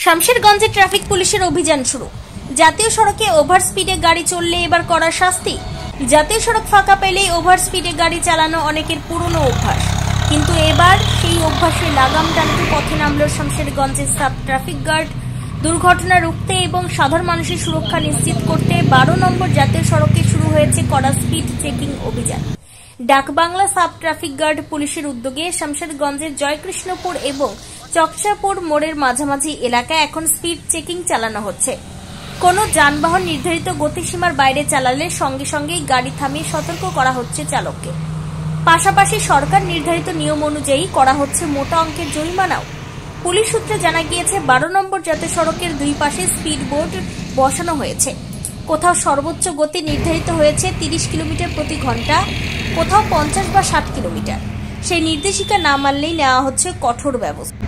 শামশেরগঞ্জে traffic পুলিশের অভিযান শুরু। জাতীয় সড়কে ওভার স্পিডে গাড়ি চললে এবার কড়া শাস্তি। জাতীয় সড়ক ফাঁকা পেলেই ওভার স্পিডে গাড়ি চালানো অনেকের পুরনো অভ্যাস, কিন্তু এবার সেই অভ্যাসে লাগাম টানতে পথে নামল শামশেরগঞ্জের সাব ট্রাফিক গার্ড। দুর্ঘটনা রুখতে এবং সাধারণ মানুষের সুরক্ষা নিশ্চিত করতে 12 নম্বর জাতীয় সড়কে শুরু হয়েছে কড়া স্পিড চেকিং অভিযান। ডাকবাংলা সাব ট্রাফিক গার্ড পুলিশের উদ্যোগে শামশেরগঞ্জের জয়কৃষ্ণপুর এবং চকচাপুর মোড়ের মাঝামাঝি এলাকায় এখন স্পিড চেকিং চালানো হচ্ছে। কোনো যানবাহন নির্ধারিত গতিসীমার বাইরে চালালে সঙ্গে সঙ্গেই গাড়ি থামিয়ে সতর্ক করা হচ্ছে চালককে। পাশাপাশি সরকার নির্ধারিত নিয়ম অনুযায়ী করা হচ্ছে মোটা অঙ্কের জরিমানাও। পুলিশ সূত্রে জানা গিয়েছে 12 নম্বর জাতীয় সড়কের দুই পাশে স্পিড বোর্ড বসানো হয়েছে। কোথাও সর্বোচ্চ গতি নির্ধারিত হয়েছে 30 কিলোমিটার প্রতি ঘন্টা, কোথাও 50 বা 60 কিলোমিটার। সেই নির্দেশিকা না মানলেই নেওয়া হচ্ছে কঠোর ব্যবস্থা।